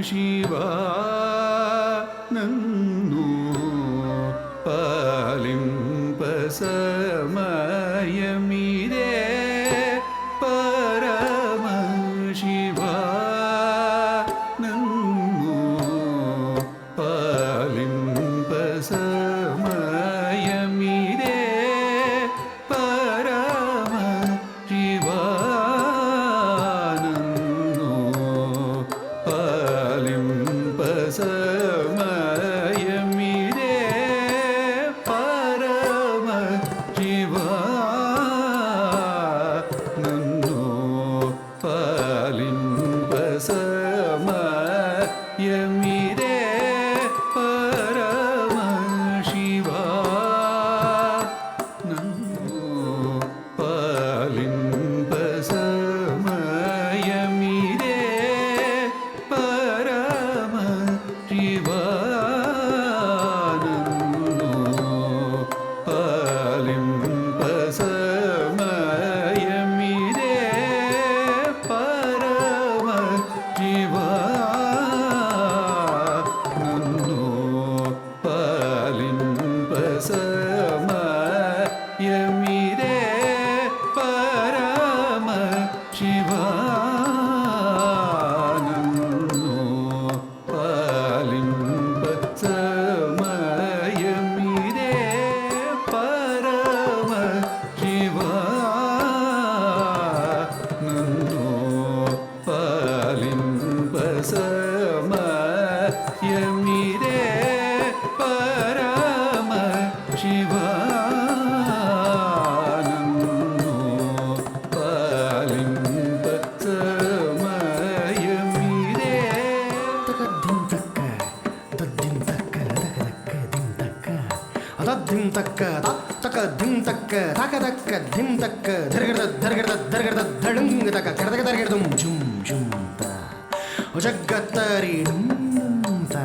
ಶಿವ ನನ್ನು ಪಾಲಿಂಪ ಸಮಯಮಿದೆ ಪರಮ ಶಿವ ನನ್ನು ಪಾಲಿಂಪ ಸಮಯಮಿದೆ ಪರಮ ಶಿವ ನನ್ನು ಪಾಲಿಂಪ ಸಮಯಮಿದೆ ಪರಮ ಶಿವ ನನ್ನು ಪಾಲಿಂಪ ಸಮಯಮಿದೆ ಪರಮ ಶಿವ ನನ್ನು ಪಾಲಿಂಪ ಸಮಯಮಿದೆ ಪರಮ ಶಿವ ನನ್ನು ಪಾಲಿಂಪ ಸಮಯಮಿದೆ ಪರಮ ಶಿವ ನನ್ನು ಪಾಲಿಂಪ ಸಮಯಮಿದೆ ಪರಮ ಶಿವ ನನ್ನು ಪಾಲಿಂಪ ಸಮಯಮಿದೆ ಪರಮ ಶಿವ ನನ್ನು ಪಾಲಿಂಪ ಸಮಯಮಿದೆ ಪರಮ ಶಿವ ನನ್ನು ಪಾಲಿಂಪ ಸಮಯಮಿದೆ ಧಿಂ ತಕ್ಕ ತಕ ಧಿಂ ತಕ್ಕ ತಕ ತಕ್ಕ ಧಿಂ ತಕ್ಕ ಧರ್ಗಡ ಧರ್ಗಡ ಧರ್ಗಡ ಧಡಂಗ ತಕ ಕಡದಕ ಧರ್ಗಡದುಂ ಜುಂ ಜುಂ ತ ಜಗ್ಗತ್ತರಿ ಡುಂತ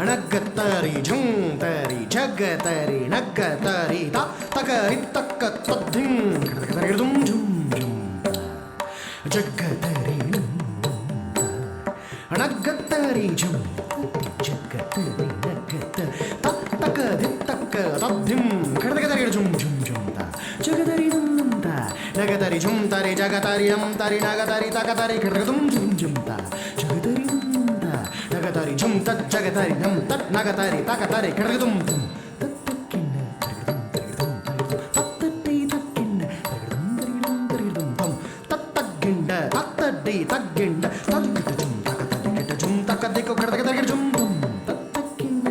ಅಣಗತ್ತರಿ ಝುಂ ತರಿ ಜಗ್ಗತ್ತರಿ ನಗ್ಗತ್ತರಿ ತ ತಕ ರಿ ತಕ್ಕ ತದ್ಧಿಂ ಕಡದಕ ಧರ್ಗಡದುಂ ಜುಂ ಜುಂ ತ ಜಗ್ಗತ್ತರಿ ಡುಂತ ಅಣಗತ್ತರಿ ಝುಂ ಜಗ್ಗತ್ತರಿ ನಗ್ಗತ್ತ ತ ತಕ ಧಿ ತಕ್ಕ ತದ್ಧಿಂ ಕಡದಕ ಧರ್ಗಡ ಝುಂ ಝುಂ ಝುಂ ತ ಜಗದರಿ ದುಂ ತ ನಗದರಿ ಝುಂ ತರಿ ಜಗತರಿ ನಂ ತರಿ ನಗದರಿ ತಕತರಿ ಕಡದಕ ದುಂ ಝುಂ ಝುಂ ತ ಜಗದರಿ ದುಂ ತ ನಗದರಿ ಝುಂ ತತ್ ಜಗತರಿ ನಂ ತತ್ ನಗತರಿ ತಕತರಿ ಕಡದಕ ದುಂ ದುಂ ತತ್ತಕ್ಕಿನ್ನ ತರಗಡುಂ ತತ್ತಟ್ಟಿ ತಕ್ಕಿನ್ನ ತರಗಡುಂ ತರಗಡುಂ ತಂ ತತ್ತಗ್ಗಿಂಡ ತತ್ತಡ್ಡಿ ತಗ್ಗಿಂಡ ತಗ್ಗಿಟ ಝುಂ ತಕತರಿ ಕಿಟ ಝುಂ ತಕದಿಕ್ಕು ಕಡದಕ ತರಗಡ ಝುಂ ದುಂ ತತ್ತಕ್ಕಿನ್ನ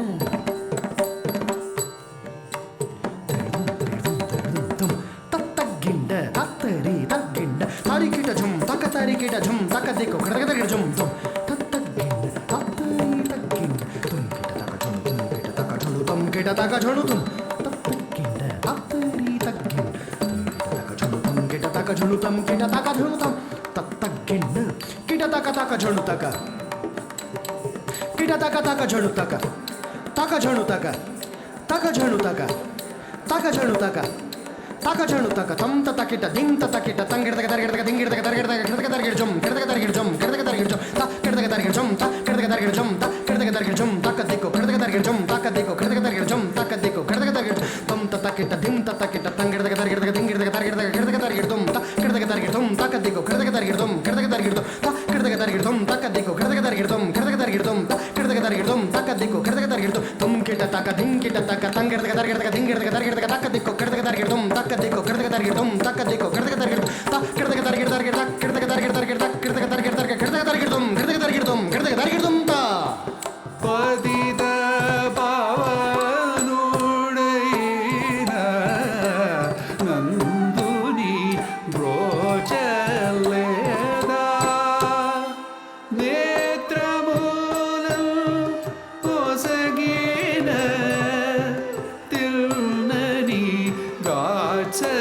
ತತ್ತಗ್ಗಿಂಡ ತತ್ತರಿ ತಗ್ಗಿಂಡ ತರಿಕಿಟ ಝುಂ ತಕತರಿಕಿಟ ಝುಂ ತಕದಿಕ್ಕು ಕಡದಕ ತರಗಡ ಝುಂ ದುಂ ತತ್ತಗ್ಗಿಂಡ ತತ್ತರಿ ತಗ್ಗಿಂಡ ತುಂಕಿಟ ತಕ ಝುಂ ತುಂಕಿಟ ತಕ ಝುಳು ತಂ ಕಿಟ ತಕ ಝುಳು ತುಂ ತತ್ತಗ್ಗಿಂಡ ತತ್ತರಿ ತಗ್ಗಿಂಡ ತಕ ಝುಳು ತಂ ಕಿಟ ತಕ ಝುಳು ತಂ ಕಿಟ ತಕ ಝುಳು ತಂ ತತ್ತಗ್ಗಿಂಡ ಕಿಟ ತಕ ತಕ ಝುಳು ತಕ ಕಿಟ ತಕ ತಕ ಝುಳು ತಕ ತಕ ಝುಳು ತಕ ತಕ ಝುಳು ತಕ ತಕ ಝುಳು ತಕ ತಕ ಝುಳು ತಕ ತಂ ತತ ಕಿಟ ಧಿಂ ತತ ಕಿಟ ತಂಗಿಡದಕ ತರಗಿಡದಕ ದಿಂಗಿಡದಕ ತರಗಿಡದಕ ಕಿಡದಕ ತರಗಿಡ ಝುಂ ಕಿಡದಕ ತರಗಿಡ ಝುಂ ಕಿಡದಕ ತರಗಿಡ ಝುಂ ತ ಕಿಡದಕ ತರಗಿಡ ಝುಂ ತ ಕಿಡದಕ ತರಗಿಡ ಝುಂ ತ ಕಿಡದಕ ತರಗಿಡ ಝುಂ ತಕ ದಿಕ್ಕು ಕಿಡದಕ ತರಗಿಡ ಝುಂ ತಕ ದಿಕ್ಕು ಕಿಡದಕ ತರಗಿಡ ಝುಂ ತಕ ದಿಕ್ಕು ಕಿಡದಕ ತರಗಿಡ ತಂ ತತ ಕಿಟ ಧಿಂ ತತ ಕಿಟ ತಂಗಿಡದಕ ತರಗಿಡದಕ ದಿಂಗಿಡದಕ ತರಗಿಡದಕ ಕಿಡದಕ ತರಗಿಡ ಝುಂ ತ ಕಿಡದಕ ತರಗಿಡ ಝುಂ ತಕ ದಿಕ್ಕು ಕಿಡದಕ ತರಗಿಡ ಝುಂ ಕಿಡದಕ ತರಗಿಡ ತ ಕಿಡದಕ ತರಗಿಡ ಝುಂ ತಕ ದಿಕ್ಕು ಕಿಡದಕ ತರಗಿಡ ಝುಂ ಕಿಡದಕ ತರಗಿಡ ಝುಂ ತ ಕಿಡದಕ ತರಗಿಡ ಝುಂ ತಕ ದಿಕ್ಕು ಕಿಡದಕ ತರಗಿಡ ತಂ ಕಿಟ ತಕ ಧಿಂ ಕಿಟ ತಕ ತಂಗಿಡದಕ ತರಗಿಡದಕ ದಿಂಗಿಡದಕ ತರಗಿಡದಕ ತಕ ದಿಕ್ಕು ಕಿಡದಕ ತರಗಿಡ ಝುಂ ತಕ ದಿಕ್ಕು ಕಿಡದಕ ತರಗಿಡ ಝುಂ ತಕ ದಿಕ್ಕು ಕಿಡದಕ ತರಗಿಡ ತ ಕಿಡದಕ ತರಗಿಡ ತರಗಿಡ ಕಿಡದಕ ತರಗಿಡ ತರಗಿಡ ಕಿಡದಕ ತರಗಿಡ ತರಗಿಡ ಕಿಡದಕ ತರಗಿಡ ಝುಂ ಕಿಡದಕ ತರಗಿಡ ಝುಂ ಕಿಡದಕ ತರಗಿಡ ಝುಂ ತ ಪತಿತ ಪಾವನುಡೈನ ನಂದುನಿ ಬ್ರೋಚಲೇದ ನೇತ್ರಮೂಲಂ ಹೊಸಗಿನ ತಿರುನನಿ ಗಾಚಲೇದ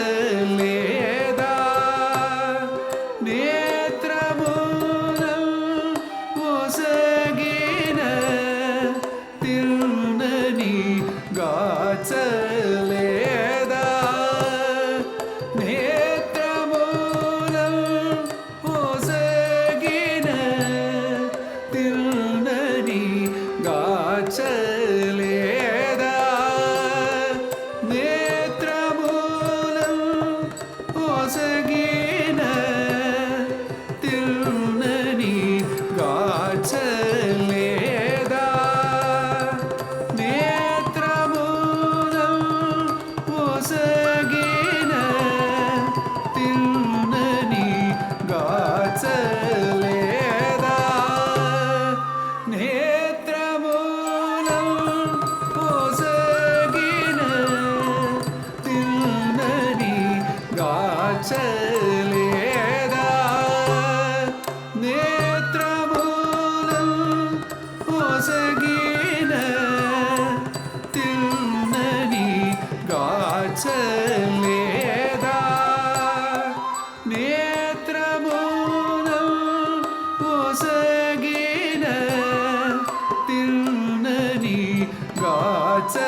ನೇತ್ರಮೂಲಂ ಹೊಸಗಿನ ತಿನ್ನನಿ ಗಾಚಲೇದ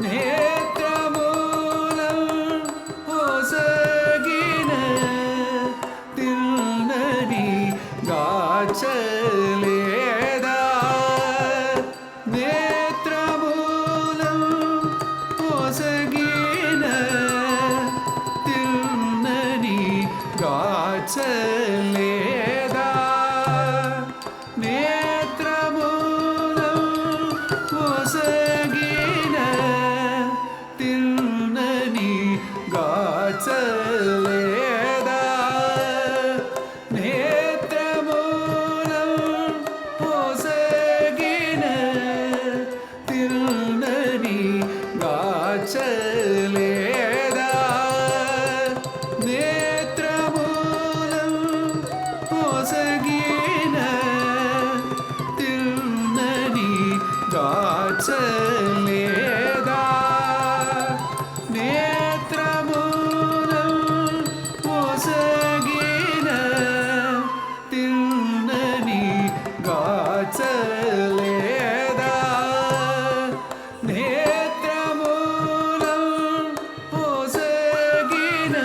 ನೇತ್ರಮೂಲಂ ಹೊಸಗಿನ ತಿನ್ನನಿ ಗಾಚಲೇದ ನೇತ್ರಮೂಲಂ ಹೊಸಗಿನ ತಿನ್ನನಿ ಗಾಚಲೇದ ನೇತ್ರಮೂಲಂ ಹೊಸಗಿನ ತಿನ್ನನಿ ಗಾಚಲೇದ ನೇತ್ರಮೂಲಂ ಹೊಸಗಿನ ತಿನ್ನನಿ ಗಾಚಲೇದ ನೇತ್ರಮೂಲಂ ಹೊಸಗಿನ ತಿನ್ನನಿ ಗಾಚಲೇದ ನೇತ್ರಮೂಲಂ ಹೊಸಗಿನ ತಿನ್ನನಿ ಗಾಚಲೇದ ನೇತ್ರಮೂಲಂ ಹೊಸಗಿನ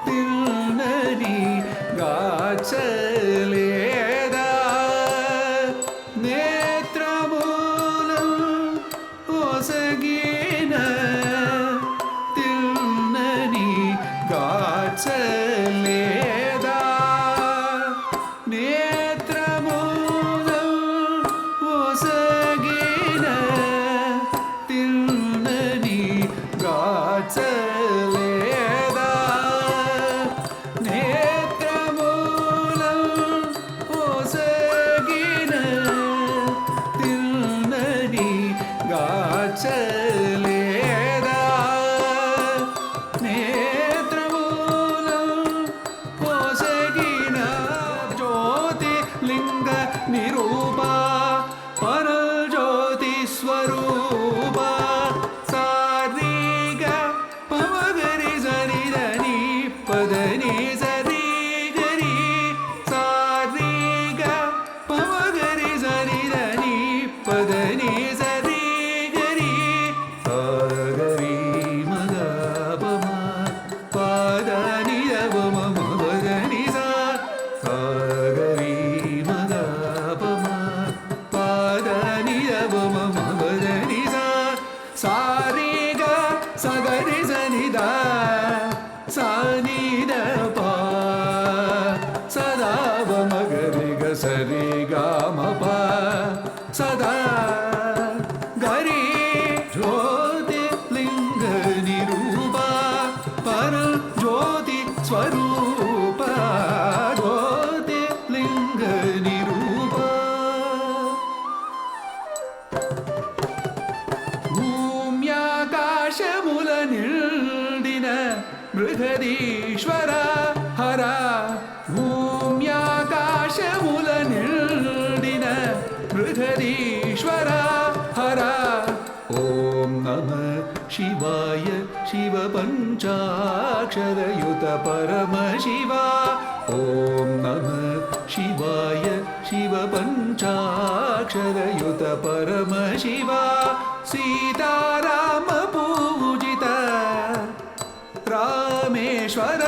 ತಿನ್ನನಿ ಗಾಚಲೇದ ನೇತ್ರಮೂಲಂ ಹೊಸಗಿನ ತಿನ್ನನಿ ಗಾಚಲೇದ ನೇತ್ರಮೂಲಂ ಹೊಸಗಿನ ತಿನ್ನನಿ ಗಾಚಲೇದ ನೇತ್ರಮೂಲಂ ಹೊಸಗಿನ ತಿನ್ನನಿ ಗಾಚಲೇದ ನೇತ್ರಮೂಲಂ ಹೊಸಗಿನ ಜ್ಯೋತಿ ಲಿಂಗ ನಿರೂಪ ಪರಜ್ಯೋತಿ ಸ್ವರೂಪ ಸಾರಿಗ ಪವಗರಿ ಸರಿ ಧನಿ ಪದನಿ ಸರಿ ಗರಿ ಸಾರಿಗ ಪವಗರಿ ಸರಿ ಧನಿ ಪದನಿ ಸರಿ ಗರಿ ಸಾಗರಿ ಮಗ ಪಮ ಪಾದ ನಿಯಮ ಮದನಿ ಸಾಗರಿ ಮಗ ಪಮ ಪಾದ ನಿಯಮ ಮದನಿ ಸಾರಿಗ ಸಗರಿ ಸನಿದ ಸಾನಿದ ಪಾ ಸದಾ ಮಗರಿಗ ಸರಿ ಗಾಮ ಪ ಸದಾ ಗರಿ ಜ್ಯೋತಿ ಲಿಂಗ ನಿರೂಪ ಪರ ಜ್ಯೋತಿ ಸ್ವರೂಪ ಜ್ಯೋತಿ ಲಿಂಗ ನಿರೂಪ ಭೂಮ್ಯಾಕಾಶಮೂಲ ನಿಲ್ದಿನ ಬೃಹದೀಶ್ವರ ಹರ ಭೂಮ್ಯಾಕಾಶಮೂಲ ನಿಲ್ದಿನ ಬೃಹದೀಶ್ವರ ಹರ ಓಂ ನಮಃ ಶಿವಾಯ ಶಿವ ಪಂಚಾಕ್ಷರಯುತ ಪರಮ ಶಿವ ಓಂ ನಮಃ ಶಿವಾಯ ಶಿವ ಪಂಚಾಕ್ಷರಯುತ ಪರಮ ಶಿವ ಸೀತಾರಾಮ ಪೂಜಿತ ರಾಮೇಶ್ವರ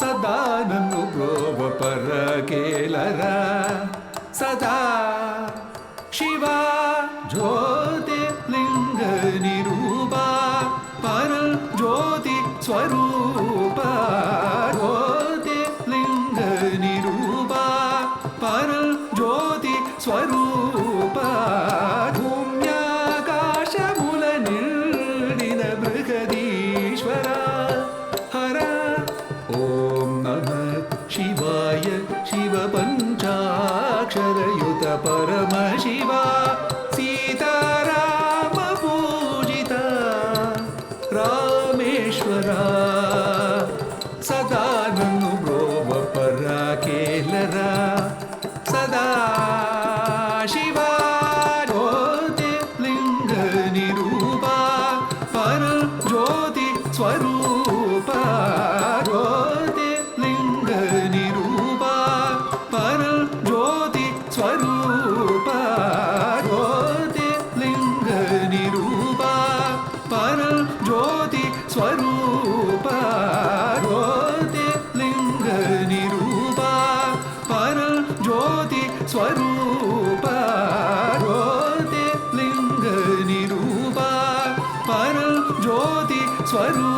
ಸದಾ ನನ್ನು ಗೋವ ಪರ ಕೇಲರ ಸದಾ ಶಿವ ಜ್ಯೋತಿ ಲಿಂಗ ನಿರೂಪ ಪರ ಜ್ಯೋತಿ ಸ್ವರೂಪ ಜ್ಯೋತಿ ಲಿಂಗ ನಿರೂಪ ಪರ ಜ್ಯೋತಿ ಸ್ವರೂಪ ಭೂಮ್ಯಾಕಾಶ ಮೂಲ ನಿರ್ಣಿನ ಬೃಹದೀಶ್ವರ ಹರ ಓಂ ನಮಃ ಶಿವಾಯ ಶಿವ ಪಂಚಾಕ್ಷರಯುತ ಪರಮ ಶಿವ ಸೀತಾರಾಮ ಪೂಜಿತ ರಾಮೇಶ್ವರ ಸದಾ ನನ್ನು ಬ್ರೋವ ಪರ ಕೇಲರ ಸದಾ ಶಿವ ಜ್ಯೋತಿ ಲಿಂಗ ನಿರೂಪ ಪರ ಜ್ಯೋತಿ ಸ್ವರೂಪ ಜ್ಯೋತಿ ಸ್ವರೂಪ ಜ್ಯೋತಿರ್ಲಿಂಗ ನಿರೂಪ ಪರಂ ಜ್ಯೋತಿ ಸ್ವರೂಪ ಜ್ಯೋತಿರ್ಲಿಂಗ ನಿರೂಪ ಪರಂ ಜ್ಯೋತಿ ಸ್ವರೂಪ